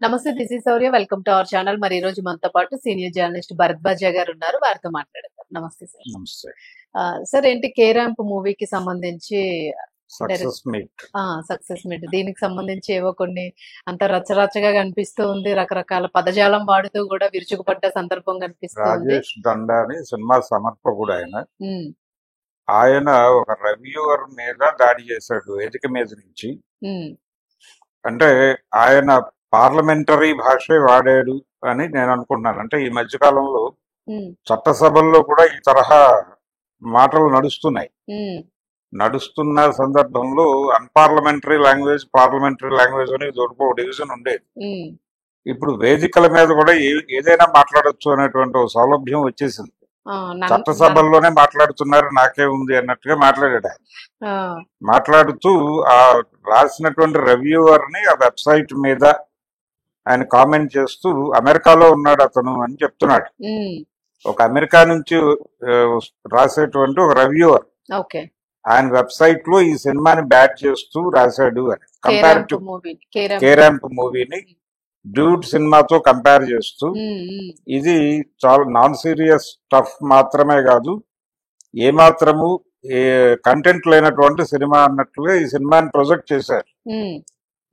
నమస్తే. This is Shaurya. Welcome to our channel. మరి ఈ రోజు మనతో పాటు సీనియర్ జర్నలిస్ట్ భరద్వాజ గారు ఉన్నారు. వారితో మాట్లాడతారు. నమస్తే సార్. నమస్తే. సార్ ఏంటి కే ర్యాంప్ మూవీకి సంబంధించి సక్సెస్ మీట్ సక్సెస్ మీట్ దీనికి సంబంధించి ఏవో కొన్ని అంత రచ్చరచ్చగా కనిపిస్తూ ఉంది. రకరకాల పదజాలం వాడుతూ కూడా విరుచుకుపడ్డ సందర్భం కనిపిస్తుంది. రాజేష్ దండా అని సినిమా సమర్పకుడు ఆయన ఒక రివ్యూవర్ మీద దాడి చేశాడు వేదిక మీద నుంచి. అంటే ఆయన పార్లమెంటరీ భాషే వాడాడు అని నేను అనుకుంటున్నాను. అంటే ఈ మధ్య కాలంలో చట్టసభల్లో కూడా ఈ తరహా మాటలు నడుస్తున్న సందర్భంలో అన్పార్లమెంటరీ లాంగ్వేజ్, పార్లమెంటరీ లాంగ్వేజ్ అని ఒక డివిజన్ ఉండేది. ఇప్పుడు వేదికల మీద కూడా ఏదైనా మాట్లాడొచ్చు అనేటువంటి ఒక సౌలభ్యం వచ్చేసింది. చట్టసభల్లోనే మాట్లాడుతున్నారు, నాకే ఉంది అన్నట్టుగా మాట్లాడాడు. మాట్లాడుతూ ఆ రాసినటువంటి రివ్యూవర్ ని ఆ వెబ్సైట్ మీద ఆయన కామెంట్ చేస్తూ అమెరికాలో ఉన్నాడు అతను అని చెప్తున్నాడు. ఒక అమెరికా నుంచి రాసేటువంటి ఒక రివ్యూవర్ ఆయన వెబ్సైట్ లో ఈ సినిమాని బ్యాట్ చేస్తూ రాశాడు అని. కంపారిటివ్ కే ర్యాంప్ మూవీని డ్యూడ్ సినిమాతో కంపేర్ చేస్తూ ఇది చాలా నాన్ సీరియస్ స్టఫ్ మాత్రమే కాదు, ఏమాత్రము కంటెంట్ లేనటువంటి సినిమా అన్నట్లుగా ఈ సినిమాని ప్రొజెక్ట్ చేశారు.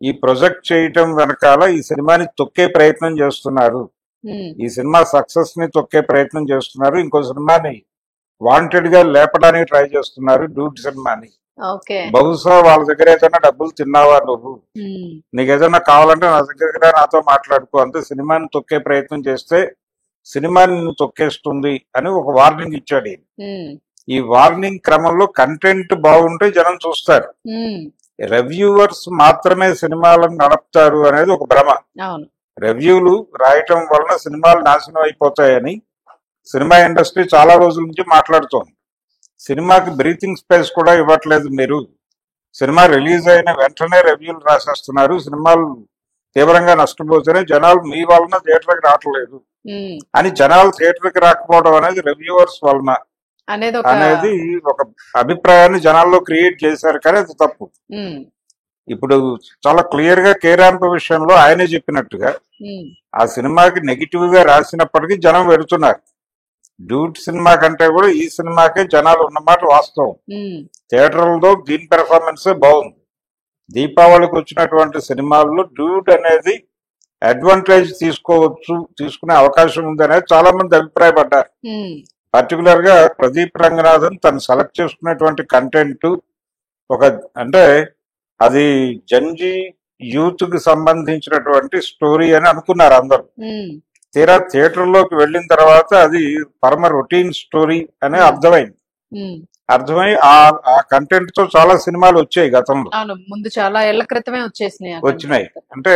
ఈ ప్రొజెక్ట్ చేయటం వెనకాల ఈ సినిమాని తొక్కే ప్రయత్నం చేస్తున్నారు, ఈ సినిమా సక్సెస్ ని తొక్కే ప్రయత్నం చేస్తున్నారు, ఇంకో సినిమాని వాంటెడ్ గా లేపడానికి ట్రై చేస్తున్నారు డ్యూడ్ సినిమాని. బహుశా వాళ్ళ దగ్గర ఏదైనా డబ్బులు తిన్నావా నువ్వు, నీకు ఏదైనా కావాలంటే నా దగ్గర నాతో మాట్లాడుకో, అంతే సినిమాని తొక్కే ప్రయత్నం చేస్తే సినిమాని తొక్కేస్తుంది అని ఒక వార్నింగ్ ఇచ్చాడు. ఈ వార్నింగ్ క్రమంలో కంటెంట్ బాగుంటే జనం చూస్తారు, రివ్యూవర్స్ మాత్రమే సినిమాలను నడుపుతారు అనేది ఒక భ్రమ. రివ్యూలు రాయటం వలన సినిమాలు నాశనం అయిపోతాయని సినిమా ఇండస్ట్రీ చాలా రోజుల నుంచి మాట్లాడుతోంది. సినిమాకి బ్రీతింగ్ స్పేస్ కూడా ఇవ్వట్లేదు మీరు, సినిమా రిలీజ్ అయిన వెంటనే రివ్యూలు రాసేస్తున్నారు, సినిమాలు తీవ్రంగా నష్టపోతేనే జనాలు మీ వలన థియేటర్కి రావట్లేదు అని. జనాలు థియేటర్కి రాకపోవడం అనేది రివ్యూవర్స్ వలన అనేది ఒక అభిప్రాయాన్ని జనాల్లో క్రియేట్ చేశారు, కానీ అది తప్పు. ఇప్పుడు చాలా క్లియర్ గా కే ర్యాంప్ విషయంలో ఆయనే చెప్పినట్టుగా ఆ సినిమాకి నెగిటివ్ గా రాసినప్పటికీ జనం వెళుతున్నారు. డ్యూడ్ సినిమా కంటే కూడా ఈ సినిమాకే జనాలు ఉన్నమాట వాస్తవం. థియేటర్లలో దీని పెర్ఫార్మెన్సే బాగుంది. దీపావళికి వచ్చినటువంటి సినిమాల్లో డ్యూడ్ అనేది అడ్వాంటేజ్ తీసుకునే అవకాశం ఉంది అనేది చాలా మంది అభిప్రాయపడ్డారు. పర్టికులర్ గా ప్రదీప్ రంగనాథన్ తను సెలెక్ట్ చేసుకున్నటువంటి కంటెంట్ అంటే అది జంజీ యూత్ కి సంబంధించినటువంటి స్టోరీ అని అనుకున్నారు అందరూ. తీరా థియేటర్ లోకి వెళ్ళిన తర్వాత అది పరమ రొటీన్ స్టోరీ అనే అర్థమై ఆ కంటెంట్ తో చాలా సినిమాలు వచ్చాయి గతంలో, ముందు చాలా ఏళ్ల క్రితమే వచ్చినాయి. అంటే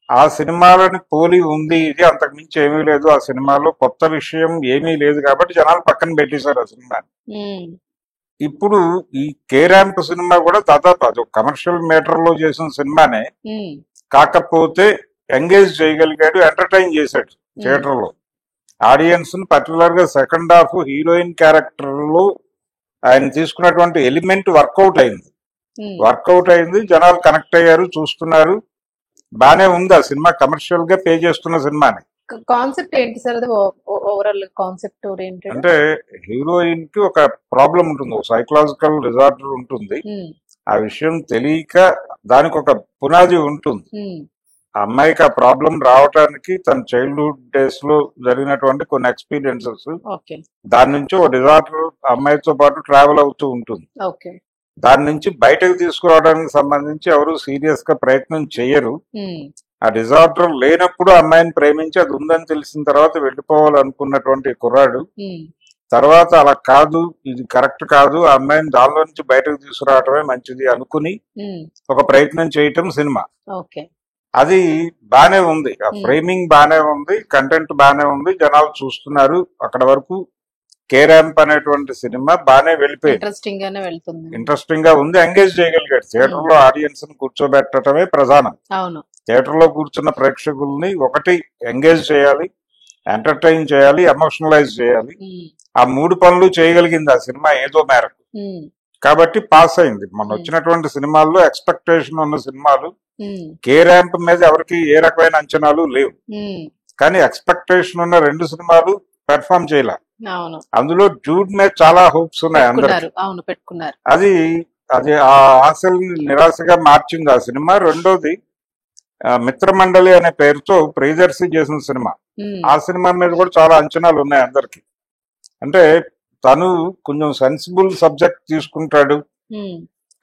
ఆ సినిమాలని పోలి ఉంది ఇది, అంతకు మించి ఏమీ లేదు. ఆ సినిమాలో కొత్త విషయం ఏమీ లేదు కాబట్టి జనాలు పక్కన పెట్టేశారు ఆ సినిమాని. ఇప్పుడు ఈ కే ర్యాంప్ సినిమా కూడా దాదాపు అది కమర్షియల్ మీటర్ లో చేసిన సినిమానే, కాకపోతే ఎంగేజ్ చేయగలిగాడు, ఎంటర్టైన్ చేశాడు థియేటర్ లో ఆడియన్స్ ని. పర్టికులర్ గా సెకండ్ హాఫ్ హీరోయిన్ క్యారెక్టర్ లో ఆయన తీసుకున్నటువంటి ఎలిమెంట్ వర్కౌట్ అయింది, జనాలు కనెక్ట్ అయ్యారు, చూస్తున్నారు, బానే ఉంది. ఆ సినిమా కమర్షియల్ గా పే చేస్తున్న సినిమాని. కాన్సెప్ట్ ఏంటి సార్? Overall concept oriented. అంటే హీరోయిన్ కి ఒక ప్రాబ్లం ఉంటుంది, ఒక సైకలాజికల్ డిజార్డర్ ఉంటుంది. ఆ విషయం తెలియక దానికి ఒక పునాది ఉంటుంది. ఆ అమ్మాయికి ఆ ప్రాబ్లం రావడానికి తన చైల్డ్హుడ్ డేస్ లో జరిగినటువంటి కొన్ని ఎక్స్పీరియన్సెస్, దాని నుంచి ఒక డిజార్డర్ అమ్మాయితో పాటు ట్రావెల్ అవుతూ ఉంటుంది. దాని నుంచి బయటకు తీసుకురావడానికి సంబంధించి ఎవరు సీరియస్ గా ప్రయత్నం చేయరు. ఆ డిజార్డర్ లేనప్పుడు అమ్మాయిని ప్రేమించి అది ఉందని తెలిసిన తర్వాత వెళ్ళిపోవాలనుకున్నటువంటి కుర్రాడు తర్వాత అలా కాదు, ఇది కరెక్ట్ కాదు, ఆ అమ్మాయిని దానిలో నుంచి బయటకు తీసుకురావటమే మంచిది అనుకుని ఒక ప్రయత్నం చేయటం సినిమా. అది బానే ఉంది, ఆ ఫ్రేమింగ్ బానే ఉంది, కంటెంట్ బానే ఉంది, జనాలు చూస్తున్నారు. అక్కడ వరకు కే ర్యాంప్ అనేటువంటి సినిమా బానే వెళ్ళిపోయింది, ఇంట్రెస్టింగ్ గా ఉంది, ఎంగేజ్ చేయగలిగాడు. థియేటర్ లో ఆడియన్స్ ని కూర్చోబెట్టడమే ప్రధానం. థియేటర్ లో కూర్చున్న ప్రేక్షకుల్ని ఒకటి ఎంగేజ్ చేయాలి, ఎంటర్టైన్ చేయాలి, ఎమోషనలైజ్ చేయాలి. ఆ మూడు పనులు చేయగలిగింది ఆ సినిమా ఏదో మేరకు. కాబట్టి పాస్ అయింది. మొన్న వచ్చినటువంటి సినిమాల్లో ఎక్స్పెక్టేషన్ ఉన్న సినిమాలు కే ర్యాంప్ మీద ఎవరికి ఏ రకమైన అంచనాలు లేవు. కానీ ఎక్స్పెక్టేషన్ ఉన్న 2 సినిమాలు పెర్ఫార్మ్ చేయలే. అందులో జూడ్ మీద చాలా హోప్స్ ఉన్నాయి అందరికి. అది అది ఆ ఆశల్ని నిరాశగా మార్చింది ఆ సినిమా. రెండోది మిత్రమండలి అనే పేరుతో ప్రియదర్శి చేసిన సినిమా. ఆ సినిమా మీద కూడా చాలా అంచనాలు ఉన్నాయి అందరికి. అంటే తను కొంచెం సెన్సిబుల్ సబ్జెక్ట్ తీసుకుంటాడు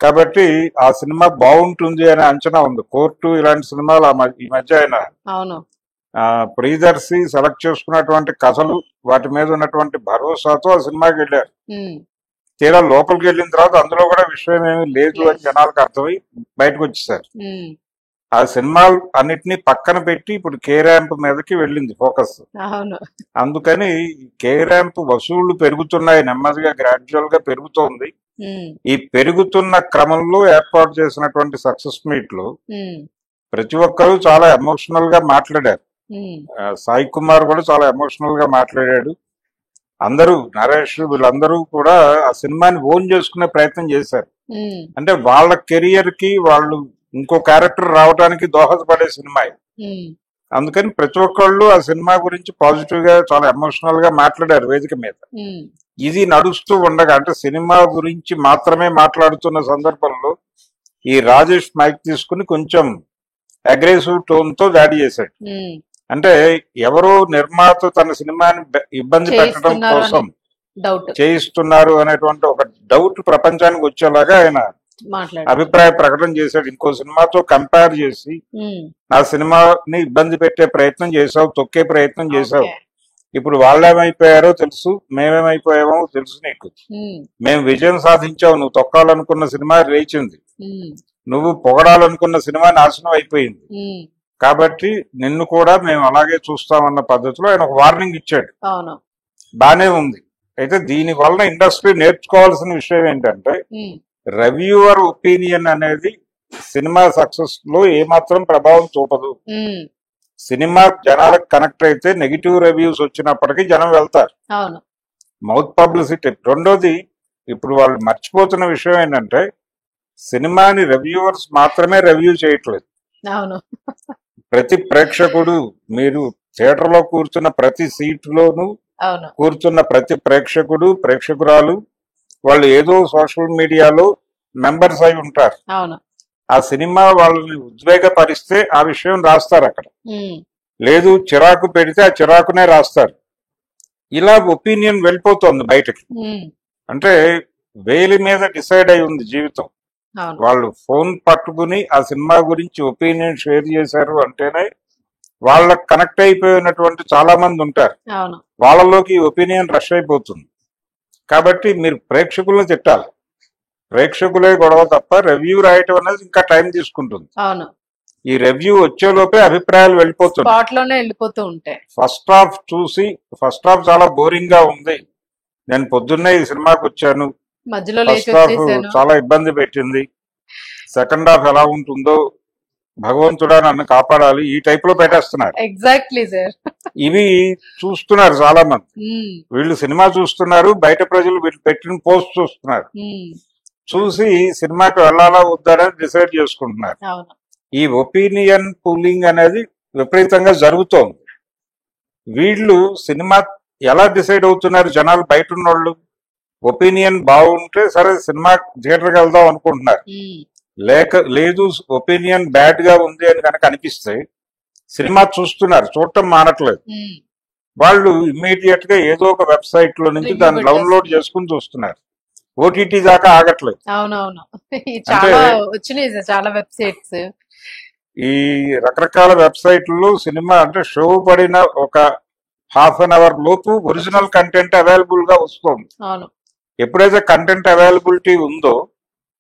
కాబట్టి ఆ సినిమా బాగుంటుంది అనే అంచనా ఉంది. కోర్టు ఇలాంటి సినిమాలు ఈ మధ్య ఆయన ప్రియదర్శి సెలెక్ట్ చేసుకున్నటువంటి కథలు వాటి మీద ఉన్నటువంటి భరోసాతో ఆ సినిమాకి వెళ్ళారు. తీరా లోపలికి వెళ్ళిన తర్వాత అందులో కూడా విషయం ఏమీ లేదు అని జనాలకు అర్థమై బయటకు వచ్చేసారు. ఆ సినిమాలు అన్నిటినీ పక్కన పెట్టి ఇప్పుడు కే ర్యాంప్ మీదకి వెళ్ళింది ఫోకస్. అందుకని కే ర్యాంప్ వసూళ్లు పెరుగుతున్నాయి, నెమ్మదిగా గ్రాడ్యువల్ గా పెరుగుతోంది. ఈ పెరుగుతున్న క్రమంలో ఏర్పాటు చేసినటువంటి సక్సెస్ మీట్ లో ప్రతి ఒక్కరూ చాలా ఎమోషనల్ గా మాట్లాడారు. సాయి కుమార్ కూడా చాలా ఎమోషనల్ గా మాట్లాడాడు. అందరూ నరేష్ వీళ్ళందరూ కూడా ఆ సినిమాని ఓన్ చేసుకునే ప్రయత్నం చేశారు. అంటే వాళ్ళ కెరియర్ కి వాళ్ళు ఇంకో క్యారెక్టర్ రావడానికి దోహదపడే సినిమా ఇది. అందుకని ప్రతి ఒక్కళ్ళు ఆ సినిమా గురించి పాజిటివ్ గా చాలా ఎమోషనల్ గా మాట్లాడారు వేదిక మీద. ఇది నడుస్తూ ఉండగా అంటే సినిమా గురించి మాత్రమే మాట్లాడుతున్న సందర్భంలో ఈ రాజేష్ మైక్ తీసుకుని కొంచెం అగ్రెసివ్ టోన్ తో దాడి చేశాడు. అంటే ఎవరో నిర్మాత తన సినిమాని ఇబ్బంది పెట్టడం కోసం చేయిస్తున్నారు అనేటువంటి ఒక డౌట్ ప్రపంచానికి వచ్చేలాగా ఆయన అభిప్రాయ ప్రకటన చేశాడు. ఇంకో సినిమాతో కంపేర్ చేసి ఆ సినిమాని ఇబ్బంది పెట్టే ప్రయత్నం చేసావు, తొక్కే ప్రయత్నం చేసావు. ఇప్పుడు వాళ్ళేమైపోయారో తెలుసు, మేమేమైపోయామో తెలుసు నీకు. మేము విజయం సాధించావు, నువ్వు తొక్కాలనుకున్న సినిమా లేచింది, నువ్వు పొగడాలనుకున్న సినిమా నాశనం అయిపోయింది. కాబట్టి నిన్ను కూడా మేము అలాగే చూస్తామన్న పద్ధతిలో ఆయన ఒక వార్నింగ్ ఇచ్చాడు. బానే ఉంది. అయితే దీని వలన ఇండస్ట్రీ నేర్చుకోవాల్సిన విషయం ఏంటంటే రివ్యూవర్ ఒపీనియన్ అనేది సినిమా సక్సెస్ లో ఏమాత్రం ప్రభావం చూపదు. సినిమా జనాలకు కనెక్ట్ అయితే నెగిటివ్ రివ్యూస్ వచ్చినప్పటికీ జనం వెళ్తారు, మౌత్ పబ్లిసిటీ. రెండోది ఇప్పుడు వాళ్ళు మర్చిపోతున్న విషయం ఏంటంటే సినిమాని రివ్యూవర్స్ మాత్రమే రివ్యూ చేయట్లేదు. ప్రతి ప్రేక్షకుడు, మీరు థియేటర్ లో కూర్చున్న ప్రతి సీట్లోనూ కూర్చున్న ప్రతి ప్రేక్షకుడు ప్రేక్షకురాలు వాళ్ళు ఏదో సోషల్ మీడియాలో మెంబర్స్ అయి ఉంటారు. ఆ సినిమా వాళ్ళని ఉద్వేగపరిస్తే ఆ విషయం రాస్తారు అక్కడ, లేదు చిరాకు పెడితే ఆ చిరాకునే రాస్తారు. ఇలా ఒపీనియన్ వెళ్ళిపోతుంది బయటకి. అంటే వేలి మీద డిసైడ్ అయి ఉంది జీవితం. వాళ్ళు ఫోన్ పట్టుకుని ఆ సినిమా గురించి ఒపీనియన్ షేర్ చేశారు అంటేనే వాళ్ళకి కనెక్ట్ అయిపోయినటువంటి చాలా మంది ఉంటారు, వాళ్ళలోకి ఒపీనియన్ రష్ అయిపోతుంది. కాబట్టి మీరు ప్రేక్షకులను తిట్టాలి, ప్రేక్షకులే గొడవ తప్ప రివ్యూ రాయటం అనేది ఇంకా టైం తీసుకుంటుంది. ఈ రివ్యూ వచ్చేలోపే అభిప్రాయాలు వెళ్ళిపోతాయి. ఫస్ట్ హాఫ్ చూసి ఫస్ట్ హాఫ్ చాలా బోరింగ్ గా ఉంది, నేను పొద్దున్నే ఈ సినిమాకి వచ్చాను, ఫస్ట్ హాఫ్ చాలా ఇబ్బంది పెట్టింది, సెకండ్ హాఫ్ ఎలా ఉంటుందో భగవంతుడా నన్ను కాపాడాలి, ఈ టైప్ లో పెట్టేస్తున్నారు. ఇవి చూస్తున్నారు చాలా మంది. వీళ్ళు సినిమా చూస్తున్నారు, బయట ప్రజలు వీళ్ళు పెట్టిన పోస్ట్ చూస్తున్నారు, చూసి సినిమాకి వెళ్ళాలా వద్దారని డిసైడ్ చేసుకుంటున్నారు. ఈ ఒపీనియన్ పూలింగ్ అనేది విపరీతంగా జరుగుతోంది. వీళ్ళు సినిమా ఎలా డిసైడ్ అవుతున్నారు, జనాలు బయట ఉన్నోళ్ళు ఒపీనియన్ బాగుంటే సరే సినిమా థియేటర్కి వెళ్దాం అనుకుంటున్నారు, లేదు ఒపీనియన్ బ్యాడ్ గా ఉంది అని కనుక అనిపిస్తే సినిమా చూస్తున్నారు, చూడటం మానట్లేదు. వాళ్ళు ఇమ్మీడియట్ గా ఏదో ఒక వెబ్సైట్ లో నుంచి దాన్ని డౌన్లోడ్ చేసుకుని చూస్తున్నారు, ఓటీటీ దాకా ఆగట్లేదు. ఈ రకరకాల వెబ్సైట్లలో సినిమా అంటే షో పడిన ఒక హాఫ్ అన్ అవర్ లోపు ఒరిజినల్ కంటెంట్ అవైలబుల్ గా వస్తుంది. ఎప్పుడైతే కంటెంట్ అవైలబిలిటీ ఉందో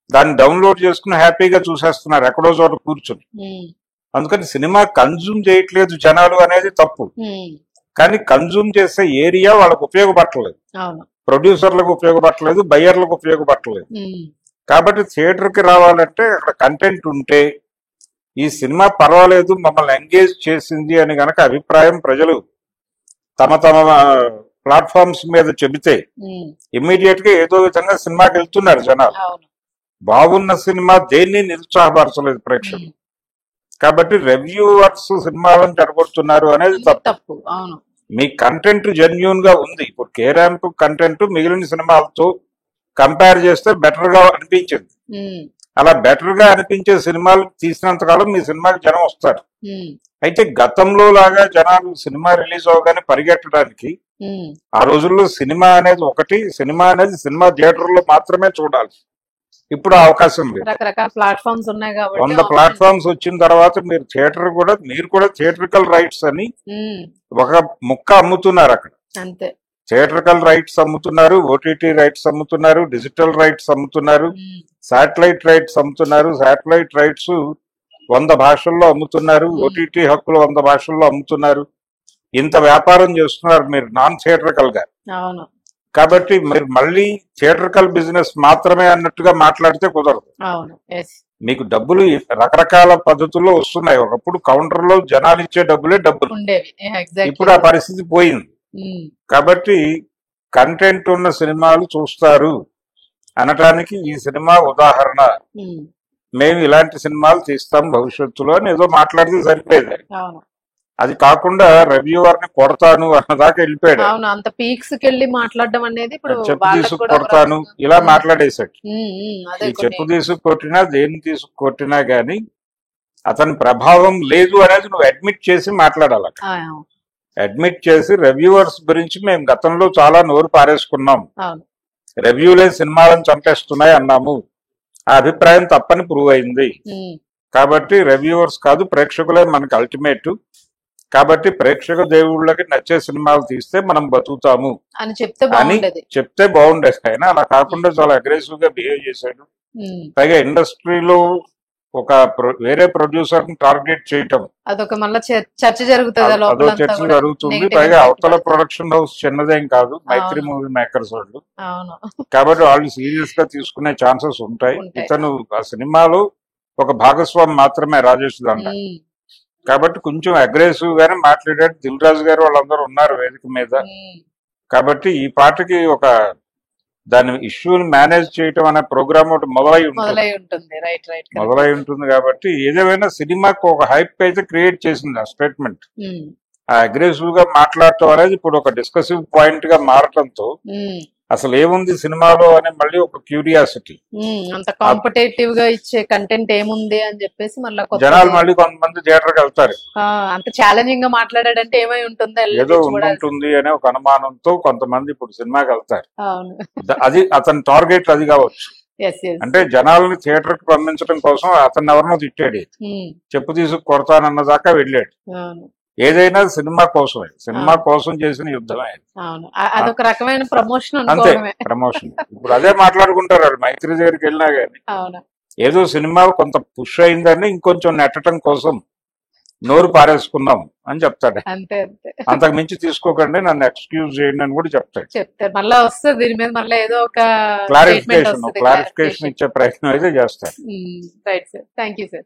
దాన్ని డౌన్లోడ్ చేసుకుని హ్యాపీగా చూసేస్తున్నారు ఎక్కడో చోట కూర్చుని. అందుకని సినిమా కన్జ్యూమ్ చేయట్లేదు జనాలు అనేది తప్పు, కానీ కన్జ్యూమ్ చేసే ఏరియా వాళ్ళకు ఉపయోగపడలేదు, ప్రొడ్యూసర్లకు ఉపయోగపడలేదు, బయ్యర్లకు ఉపయోగపడలేదు. కాబట్టి థియేటర్ కి రావాలంటే అక్కడ కంటెంట్ ఉంటే ఈ సినిమా పర్వాలేదు మమ్మల్ని ఎంగేజ్ చేసింది అని గనక అభిప్రాయం ప్రజలు తమ తమ ప్లాట్ఫామ్స్ మీద చెబితే ఇమ్మీడియట్ గా ఏదో విధంగా సినిమాకి వెళ్తున్నారు జనాలు. అవును. బాగున్న సినిమా దేన్ని నిరుత్సాహపరచలేదు ప్రేక్షకులు. కాబట్టి రివ్యూవర్స్ సినిమాలను చెడగొడుతున్నారు అనేది తప్పు. తప్పు. అవును. మీ కంటెంట్ జెన్యూన్ గా ఉంది. ఇప్పుడు కే ర్యాంప్ కంటెంట్ మిగిలిన సినిమాలతో కంపేర్ చేస్తే బెటర్ గా అనిపించింది. అలా బెటర్ గా అనిపించే సినిమాలు తీసినంత కాలం మీ సినిమాకి జనం వస్తారు. అయితే గతంలో లాగా జనాలు సినిమా రిలీజ్ అవగానే పరిగెట్టడానికి, ఆ రోజుల్లో సినిమా అనేది ఒకటి, సినిమా అనేది సినిమా థియేటర్లో మాత్రమే చూడాలి. ఇప్పుడు ఆ అవకాశం లేదు. రకరకాల ప్లాట్ఫామ్స్ ఉన్నాయి కాబట్టి 100 ప్లాట్ఫామ్స్ వచ్చిన తర్వాత మీరు కూడా థియేటర్కల్ రైట్స్ అని ఒక ముక్క అమ్ముతున్నారు అక్కడ. అంతే. థియేటర్కల్ రైట్స్ అమ్ముతున్నారు, ఓటీటీ రైట్స్ అమ్ముతున్నారు, డిజిటల్ రైట్స్ అమ్ముతున్నారు, శాటిలైట్ రైట్స్ అమ్ముతున్నారు. శాటిలైట్ రైట్స్ 100 భాషల్లో అమ్ముతున్నారు, ఓటీటీ హక్కులు 100 భాషల్లో అమ్ముతున్నారు. ఇంత వ్యాపారం చేస్తున్నారు మీరు నాన్ థియేటర్కల్ గా. అవును. కాబట్టి మీరు మళ్ళీ థియేటర్కల్ బిజినెస్ మాత్రమే అన్నట్టుగా మాట్లాడితే కుదరదు. అవును. మీకు డబ్బులు రకరకాల పద్ధతుల్లో వస్తున్నాయి. ఒకప్పుడు కౌంటర్ లో జనాలు ఇచ్చే డబ్బులే డబ్బులు ఉండేవి. ఇప్పుడు ఆ పరిస్థితి పోయింది. కాబట్టి కంటెంట్ ఉన్న సినిమాలు చూస్తారు అనటానికి ఈ సినిమా ఉదాహరణ. మేము ఇలాంటి సినిమాలు తీస్తాం భవిష్యత్తులో అని ఏదో మాట్లాడితే సరిపోయేది. అది కాకుండా రివ్యూవర్ ని కొడతాను అన్నదాకా వెళ్ళిపోయాడు. అవును. అంత పీక్స్ వెళ్ళి మాట్లాడడం అనేది ఇప్పుడు చెప్పు తీసుకు కొడతాను ఇలా మాట్లాడేశాడు. ఈ చెప్పు తీసుకు కొట్టినా దేన్ని తీసుకు కొట్టినా గానీ అతని ప్రభావం లేదు అనేది నువ్వు అడ్మిట్ చేసి మాట్లాడాలి. అడ్మిట్ చేసి రివ్యూవర్స్ గురించి మేము గతంలో చాలా నోరు పారేసుకున్నాం, రివ్యూలే సినిమాలను చంపేస్తున్నాయి అన్నాము, ఆ అభిప్రాయం తప్పని ప్రూవ్ అయింది. కాబట్టి రివ్యూవర్స్ కాదు ప్రేక్షకులే మనకు అల్టిమేట్. కాబట్టి ప్రేక్షక దేవుళ్ళకి నచ్చే సినిమాలు తీస్తే మనం బతుకుతాము అని చెప్తే బాగుండేది. అయినా అలా కాకుండా చాలా అగ్రెసివ్ గా బిహేవ్ చేశాడు. పైగా ఇండస్ట్రీలో ఒక వేరే ప్రొడ్యూసర్ ని టార్గెట్ చేయటం అదొక మళ్ళీ చర్చ జరుగుతుంది. అదో చర్చ జరుగుతుంది. పైగా అవతల ప్రొడక్షన్ హౌస్ చిన్నదేం కాదు, మైత్రి మూవీ మేకర్స్ వాళ్ళు. కాబట్టి వాళ్ళు సీరియస్ గా తీసుకునే ఛాన్సెస్ ఉంటాయి. ఇతను ఆ సినిమాలో ఒక భాగస్వామి మాత్రమే, రాజేష్ దండ. కాబట్టి కొంచెం అగ్రెసివ్ గానే మాట్లాడాడు. దిల్ రాజు గారు వాళ్ళందరూ ఉన్నారు వేదిక మీద. కాబట్టి ఈ పాటకి ఒక దాని ఇష్యూని మేనేజ్ చేయటం అనే ప్రోగ్రామ్ ఒకటి మొదలై ఉంటుంది. కాబట్టి ఏదేమైనా సినిమాకు ఒక హైప్ అయితే క్రియేట్ చేసింది ఆ స్టేట్మెంట్. ఆ అగ్రెసివ్ గా మాట్లాడటం అనేది ఇప్పుడు ఒక డిస్కసివ్ పాయింట్ గా మారటంతో అసలు ఏముంది సినిమాలో అని మళ్ళీ ఒక క్యూరియాసిటీ, అంత కాంపిటేటివ్ గా ఇచ్చే కంటెంట్ ఏముంది అని చెప్పేసి మళ్ళీ జనాలు మళ్ళీ కొంతమంది థియేటర్ కి వెళ్తారు. అంత ఛాలెంజింగ్ గా మాట్లాడాడంటే ఏమై ఉంటుంది, ఏదో ఉంటుంది అనే ఒక అనుమానంతో కొంతమంది ఇప్పుడు సినిమాకి వెళ్తారు. అది అతని టార్గెట్ అది కావచ్చు. అంటే జనాలని థియేటర్ కి పంపించడం కోసం అతను ఎవరినో తిట్టాడు, చెప్పు తీసుకు కొడతానన్న దాకా వెళ్ళాడు. ఏదైనా సినిమా కోసమే, సినిమా కోసం చేసిన యుద్ధమే. అదొక రకమైన ప్రమోషన్. అంతే, ప్రమోషన్. ఇప్పుడు అదే మాట్లాడుకుంటారు వాళ్ళు మైత్రి దగ్గరికి వెళ్ళినా గానీ. ఏదో సినిమా కొంత పుష్ అయిందని ఇంకొంచెం నెట్టడం కోసం నోరు పారేసుకున్నాం అని చెప్తాడు. అంతకు మించి తీసుకోకండి, నన్ను ఎక్స్క్యూజ్ చేయండి అని కూడా చెప్తాడు. మళ్ళీ వస్తుంది దీని మీద మళ్ళీ ఏదో ఒక క్లారిఫికేషన్ ఇచ్చే ప్రయత్నం అయితే చేస్తారు. Right sir, thank you sir.